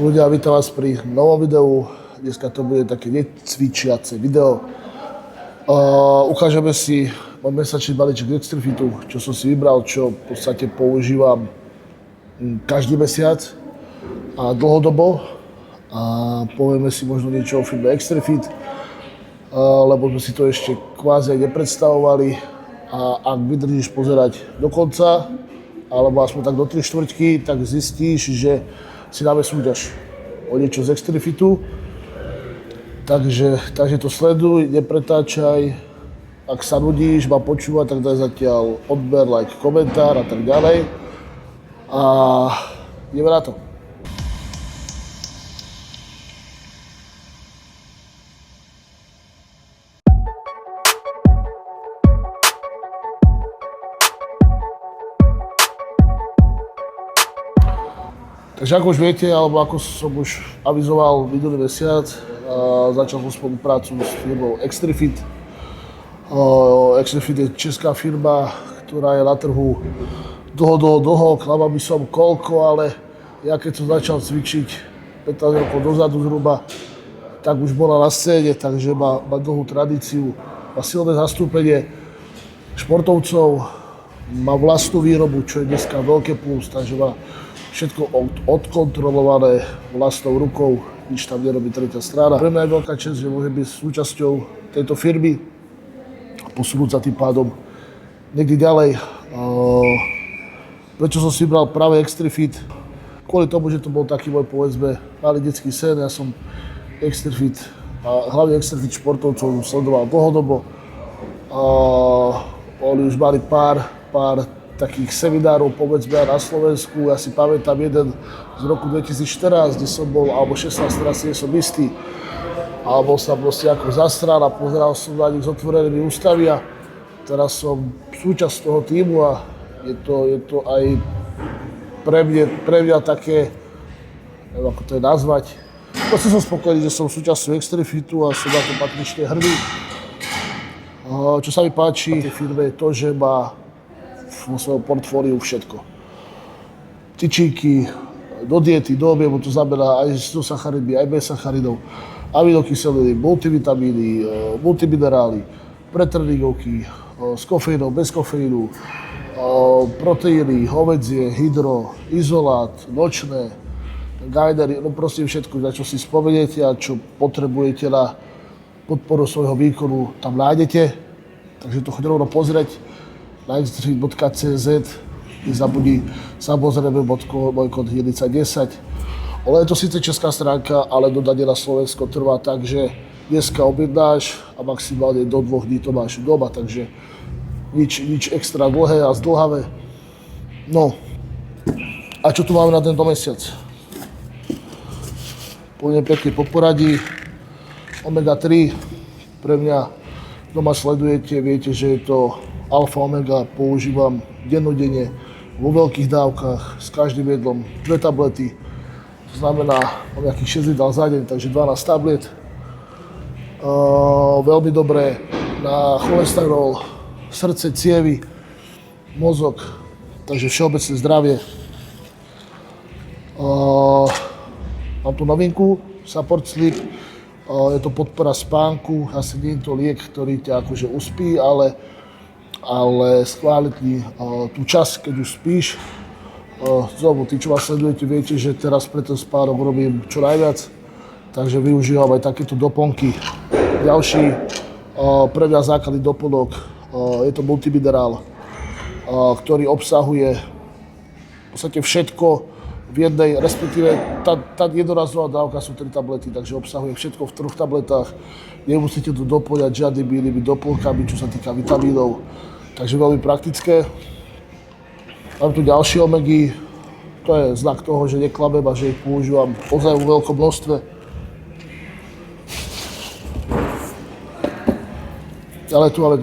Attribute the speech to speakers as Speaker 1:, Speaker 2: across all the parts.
Speaker 1: Ľudia, vítam vás pri novom videu. Dneska to bude také necvičiace video. Ukážeme si môj mesačný balíček Extrafitu, čo som si vybral, čo v podstate používam každý mesiac a dlhodobo. A povieme si možno niečo o firme Extrafit, lebo sme si to ešte kvázi aj nepredstavovali. A ak vydržíš pozerať do konca, alebo aspoň tak do 3/4, tak zistíš, že si dáme súťaž o niečo z Extrafitu. Takže to sleduj, nepretáčaj. Ak sa nudíš ma počúvať, tak daj zatiaľ odber, like, komentár a tak ďalej. A ideme na to. Takže ako už viete, alebo ako som už avizoval minulý mesiac, začal som spoluprácu s firmou Extrafit. Extrafit je česká firma, ktorá je na trhu dlho, klamal by som koľko, ale ja keď som začal cvičiť 15 rokov dozadu zhruba, tak už bola na scéne, takže má dlhú tradíciu, má silné zastúpenie športovcov, má vlastnú výrobu, čo je dneska veľké plus, takže má všetko odkontrolované vlastnou rukou, nič tam nerobí tretia strana. Pre mňa je veľká česť, že môžem byť súčasťou tejto firmy a posunúť sa tým pádom niekde ďalej. Prečo som si vybral práve Extrafit? Kvôli tomu, že to bol taký môj, povedzme, malý detský sen. Ja som Extrafit, a hlavne Extrafit športovcov sledoval dlhodobo. Oni už mali pár takých seminárov, povedzme, na Slovensku. Ja si pamätám jeden z roku 2014, kde som bol, alebo 16, teraz nie som istý. A bol som proste ako zastral a pozeral som na nich s otvorenými ústami a teraz som súčasť toho týmu a je to aj pre mňa také, neviem ako to je nazvať. Proste som spokojný, že som súčasťou Extrafitu a som na to patrične hrdý. Čo sa mi páči v tej firme je to, že má vo svojom portfóliu všetko. Tyčinky, do diety, do objemu, to znamená aj so sacharidmi, aj bez sacharidov, aminokyseliny, multivitamíny, multiminerály, pretreningovky, s kofeínom, bez kofeínu, proteíny, hovädzie, hydro, izolát, nočné, gajdery, no proste všetko, na čo si spomeniete a čo potrebujete na podporu svojho výkonu, tam nájdete. Takže to choď rovno pozrieť na extrafit.cz, nezabudni samozrejme môj kód JELICA10. Ale je to síce česká stránka, ale dodanie na Slovensko trvá tak, že dneska objednáš a maximálne do 2 dní to máš doma, takže nič extra dlhé a zdĺhavé. No, a čo tu máme na tento mesiac? Pôjdem pekne po poradí. Omega 3, pre mňa, kto ma sledujete, viete, že je to alfa omega, používam dennodenne vo veľkých dávkach s každým jedlom 2 tablety. To znamená, mám nejakých 6 jedál za deň, takže 12 tablet. Veľmi dobré na cholesterol, srdce, cievy, mozog, takže všeobecné zdravie. Mám tu novinku, Support Sleep. Je to podpora spánku, asi nie je to liek, ktorý ťa akože uspí, ale skvalitní tú časť, keď už spíš. Znovu, tí, čo vás sledujete, viete, že teraz pre ten spánok robím čo najviac, takže využívam aj takéto doplnky. Ďalší pre mňa základný doplnok je to multiminerál, ktorý obsahuje v podstate všetko v jednej, respektíve tá jednorazová dávka sú 3 tablety, takže obsahuje všetko v 3 tabletách. Nemusíte tu doplňať žiadnymi inými doplnkami, čo sa týka vitamínov. Takže veľmi praktické. Mám tu ďalšie omegy. To je znak toho, že neklamem a že ich používam ozaj vo veľkom množstve. Ďalej tu máme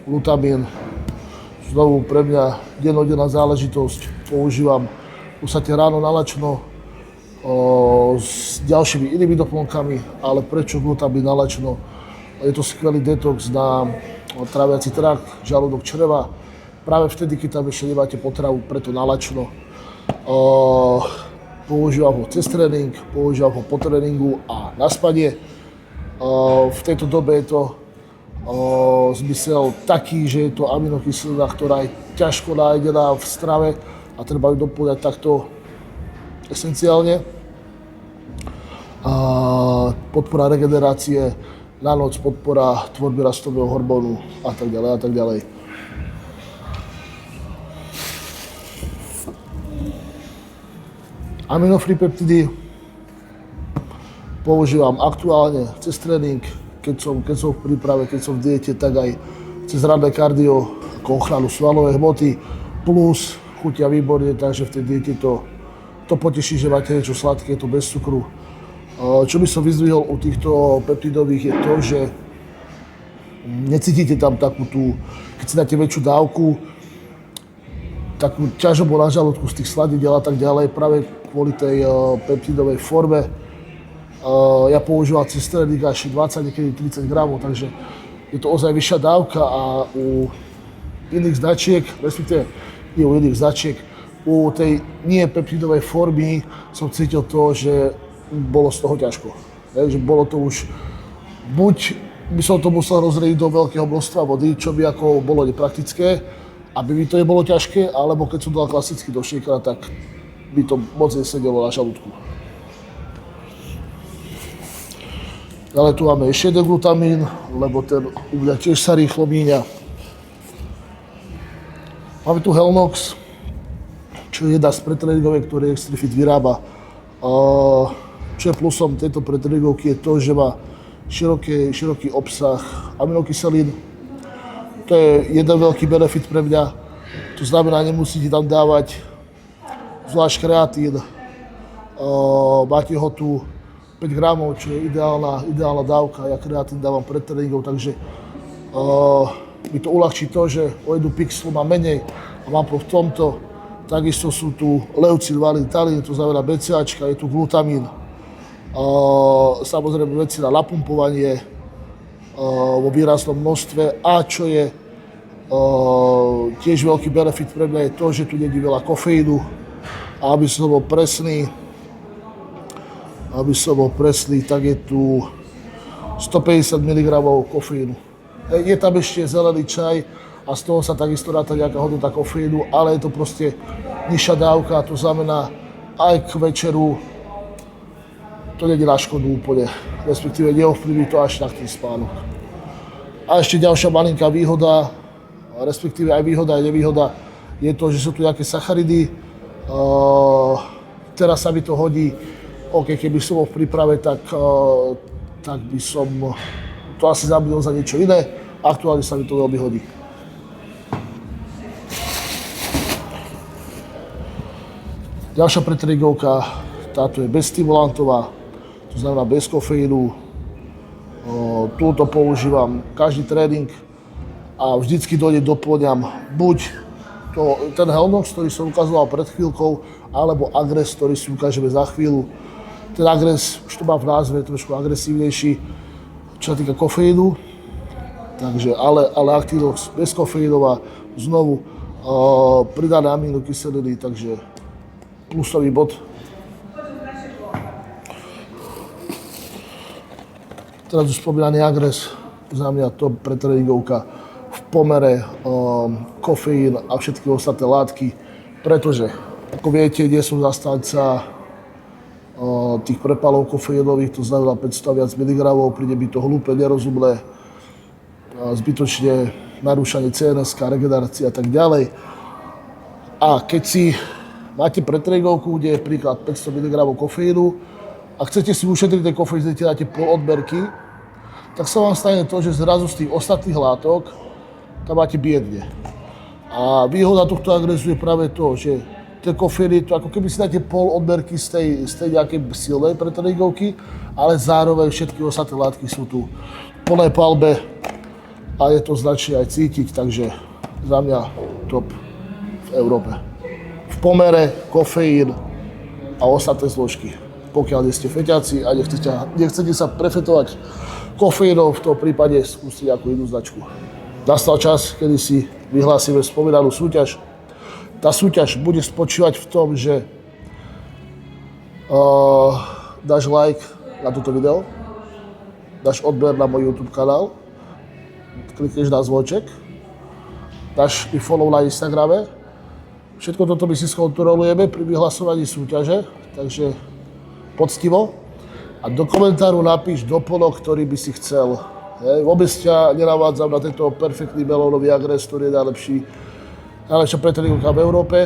Speaker 1: glutamín. Znovu pre mňa dennodenná záležitosť. Používam v podstate ráno nalačno s ďalšími inými doplnkami, ale prečo glutamín nalačno? Je to skvelý detox na tráviaci trakt, žalúdok, čreva. Práve vtedy, keď tam ešte nemáte potravu, preto nalačno. používam ho cez tréning, používam ho po tréningu a na spanie. V tejto dobe je to zmysel taký, že je to aminokyselina, ktorá je ťažko nájdená v strave a treba ju doplňať takto esenciálne. Podpora regenerácie, na noc podpora tvorby rastového hormónu a tak ďalej a tak ďalej. Aminofree peptidy používam aktuálne cez tréning, keď som v príprave, keď som v diete, tak aj cez ranné kardio, ako ochranu svalovej hmoty, plus chutia výborne, takže v tej diete to poteší, že máte niečo sladké, je to bez cukru. Čo by som vyzdvihol u týchto peptidových je to, že necítite tam takú tú, keď si dáte väčšiu dávku, takú ťažobu na žalúdku z tých sladidiel a tak ďalej, práve kvôli tej peptidovej forme. Ja používam cez tréning až 20, niekedy 30 gramov, takže je to ozaj vyššia dávka a u iných značiek, respektíve nie u iných značiek, u tej nie peptidovej formy som cítil to, že bolo z toho ťažko. Že bolo to už, buď by som to musel rozrediť do veľkého množstva vody, čo by ako bolo nepraktické, aby mi to nebolo ťažké, alebo keď som dal klasicky do shakera, tak by to moc nesedelo na žalúdku. Ale tu máme ešte jeden glutamín, lebo ten u mňa tiež sa rýchlo míňa. Máme tu Helnox, čo je jedna z pretréningovek, ktoré Extrifit vyrába. Čo je plusom tejto pretréningovky je to, že má široký obsah aminokyselín. To je jeden veľký benefit pre mňa. To znamená, nemusíte tam dávať zvlášť kreatín. Máte ho tu 5 gramov, čo je ideálna dávka. Ja kreatín dávam pred tréningom, takže mi to uľahčí to, že o jednu pixelu mám menej a mám v tomto. Takisto sú tu leucin, valin, talín, to znamená BCAčka, je tu glutamín. Samozrejme veci na napumpovanie vo výraznom množstve a čo je tiež veľký benefit pre mňa je to, že tu nie je veľa kofeínu a aby som bol presný, tak je tu 150 mg kofeínu. Je tam ešte zelený čaj a z toho sa takisto ráta nejaká hodnota kofeínu, ale je to proste nižšia dávka, to znamená aj k večeru to nie je na škodu úplne, respektíve neovplyvní to až tak ten spánok. A ešte ďalšia malinká výhoda, respektíve aj výhoda aj nevýhoda, je to, že sú tu nejaké sacharidy. Teraz sa mi to hodí, keby som bol v príprave, tak by som to asi zabudol za niečo iné. Aktuálne sa mi to veľmi hodí. Ďalšia pretréningovka, táto je bezstimulantová, to znamená bez kofeínu. Túto používam každý tréning a vždycky do nej doplňam buď ten Helnox, ktorý som ukazoval pred chvíľkou, alebo Agres, ktorý si ukážeme za chvíľu. Ten Agres, už to má v názve, je trošku agresívnejší, čo sa týka kofeínu. Takže, ale Actilox bezkofeínová, znovu pridané aminokyseliny, takže plusový bod. Teraz už spomínaný Agres, za mňa to pretréningovka v pomere kofeín a všetky ostatné látky, pretože, ako viete, nie som zastanca tých prepalov kofeínových, to znamená 500 a viac miligramov, príde by to hlúpe, nerozumné, zbytočne narúšanie CNS, regenerácia a tak ďalej. A keď si máte pretréningovku, kde je príklad 500 mg kofeínu a chcete si ušetriť ten kofeín, dáte pol odberky, tak sa vám stane to, že zrazu z tých ostatných látok tam máte biedne. A výhoda tohto Agresu je práve to, že ten kofeín je to, ako keby si dáte pol odberky z tej nejakej silnej pretréningovky, ale zároveň všetky ostatné látky sú tu v plnej palbe a je to značne aj cítiť, takže za mňa top v Európe. V pomere kofeín a ostatné zložky. Pokiaľ nie ste feťáci a nechcete sa prefetovať kofeínom, v tom prípade skúsiť ako inú značku. Nastal čas, kedy si vyhlásime spomínanú súťaž. Tá súťaž bude spočívať v tom, že dáš like na toto video, dáš odber na môj YouTube kanál, klikneš na zvonček, dáš mi follow na Instagrame. Všetko toto my si skontrolujeme pri vyhlasovaní súťaže, takže poctivo. A do komentáru napíš doplnok, ktorý by si chcel. Vôbec ťa nenavádzam na tento perfektný melónový agres, ktorý je najlepšia pretreningovka v Európe.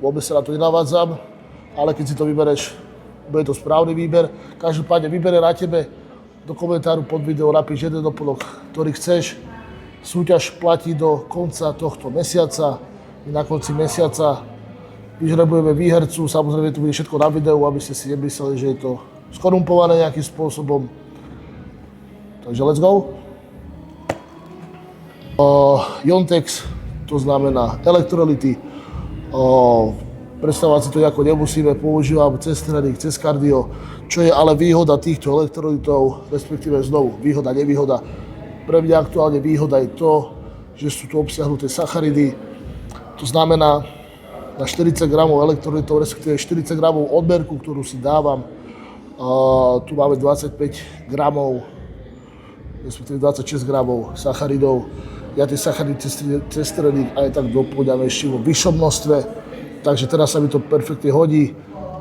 Speaker 1: Vôbec sa na to nenavádzam, ale keď si to vybereš, bude to správny výber. Každopádne vybere na tebe, do komentáru pod video napíš jeden doplnok, ktorý chceš. Súťaž platí do konca tohto mesiaca. My na konci mesiaca vyžrebujeme výhercu, samozrejme tu bude všetko na videu, aby ste si nemysleli, že je to skorumpované nejakým spôsobom. Takže let's go. Iontex, to znamená elektrolyty. Predstavovať si to ako nemusíme, používam cez tréning, cez kardio. Čo je ale výhoda týchto elektrolytov, respektíve znovu výhoda, nevýhoda. Pre mňa aktuálne výhoda je to, že sú tu obsiahnuté sacharidy. To znamená, na 40 gramov elektrolytov, respektíve 40 gramov odberku, ktorú si dávam, tu máme 25 gramov, respektíve 26 gramov sacharidov. Ja tie sacharidy cez tréning aj tak doplňam ešte vo vyššom množstve, takže teraz sa mi to perfektne hodí.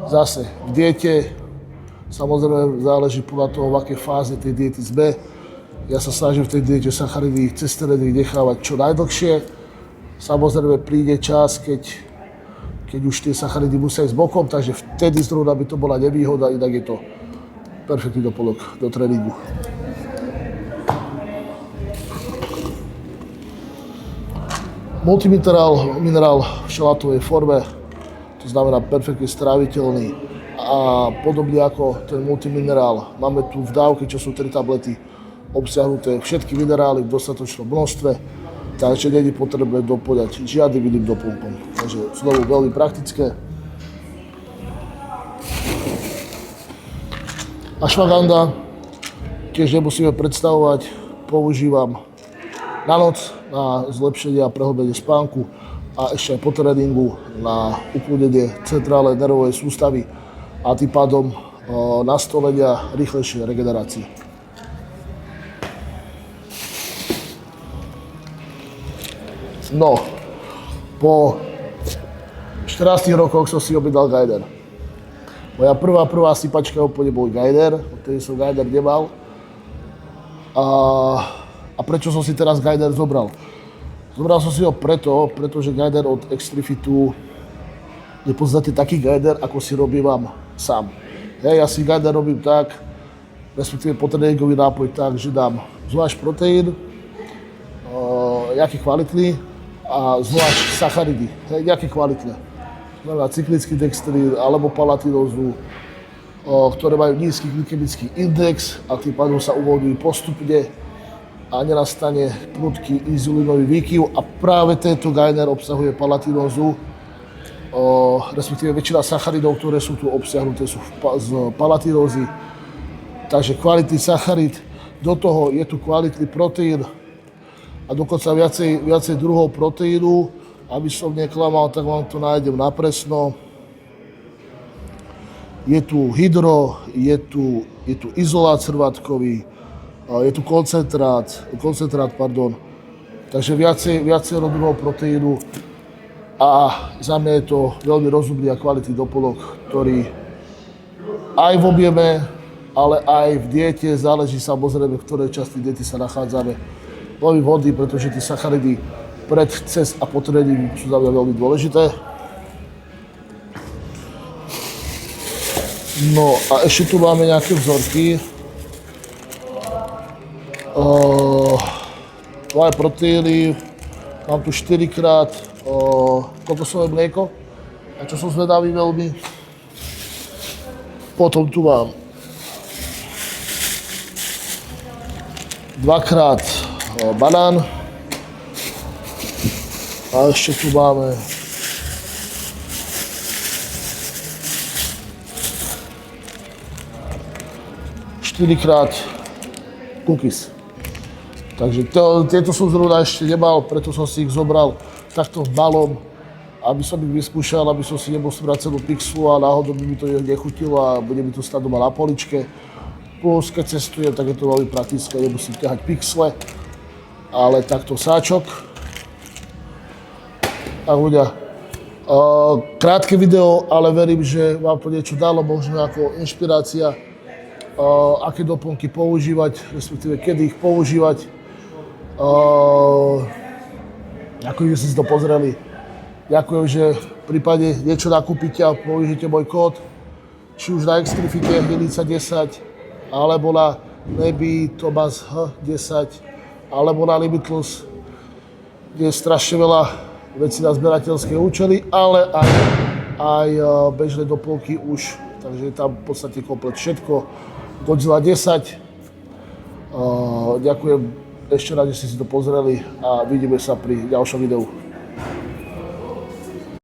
Speaker 1: Zase v diete, samozrejme záleží podľa toho, v akej fáze tej diety sme. Ja sa snažím v tej diete sacharidy cez tréning nechávať čo najdlhšie. Samozrejme príde čas, keď už tie sacharidy musia ísť bokom, takže vtedy zrovna by to bola nevýhoda, inak je to perfektný doplnok do tréningu. Multiminerál v šalátovej forme, to znamená perfektne stráviteľný a podobne ako ten multiminerál máme tu v dávke, čo sú 3 tablety obsiahnuté všetky minerály v dostatočnom množstve, takže nie je potrebné doplňať žiadnym iným doplnkom. Takže znovu veľmi praktické. Ashwagandha, tiež nemusíme predstavovať, používam na noc, na zlepšenie a prehlbenie spánku a ešte aj po tréningu na ukludnenie centrálnej nervovej sústavy a tým pádom nastolenia rýchlejšej regenerácie. No, po 14 rokoch som si objednal Gajder. Moja prvá sypačka úplne bol Gajder, odtedy som Gajder nemal. A prečo som si teraz Gajder zobral? Zobral som si ho pretože Gajder od Extrifitu je v podstate taký Gajder, ako si robím sám. Ja si Gajder robím tak, respektíve potréningový nápoj tak, že dám zvlášť proteín, nejaký kvalitný, a zvlášť sacharidy, nejaké kvalitné. Znamená cyklický dextrín alebo palatinózu, ktoré majú nízky glykemický index a tým pádom sa uvoľňujú postupne a nenastane prudký inzulínový výkyv a práve tento Gajder obsahuje palatinózu, respektíve väčšina sacharidov, ktoré sú tu obsiahnuté, sú z palatinózy. Takže kvalitný sacharid, do toho je tu kvalitný proteín a dokonca viacej druhov proteínu. Aby som neklamal, tak vám to nájdem napresno. Je tu hydro, je tu izolát crvátkový, je tu koncentrát, takže viacej robivého proteínu a za mňa je to veľmi rozumný a kvalitný doplnok, ktorý aj v objeme, ale aj v diete, záleží samozrejme, v ktorej časti diety sa nachádzame. Veľmi vhodný, pretože tie sacharidy pred, cez a po tréningu sú za mňa veľmi dôležité. No a ešte tu máme nejaké vzorky. Máme proteíny, mám tu 4-krát kokosové mlieko, a čo som zvedavý veľmi. Potom tu mám 2-krát banán. A ešte tu máme štyrikrát cookies. Takže tieto som zrovna ešte nemal, preto som si ich zobral takto v malom, aby som ich vyskúšal, aby som si nemusel brať celú pixlu a náhodou by mi to nechutilo a bude mi to stať doma na poličke. Plus, keď cestujem, tak je to veľmi praktické, nemusím ťahať pixle, ale takto sáčok. Tak ľudia, krátke video, ale verím, že vám to niečo dalo, možno ako inšpirácia, aké doplnky používať, respektíve kedy ich používať. Ďakujem, že ste si to pozreli. Ďakujem, že v prípade niečo nakúpite a použijete môj kód, či už na Extrifite Hlinica 10, alebo na Neby Thomas H10, alebo na Limitless, kde je strašne veľa veci na zberateľské účely, ale aj bežné doplnky už, takže je tam v podstate komplet všetko. Godzilla 10. Ďakujem ešte raz, že ste si to pozreli a vidíme sa pri ďalšom videu.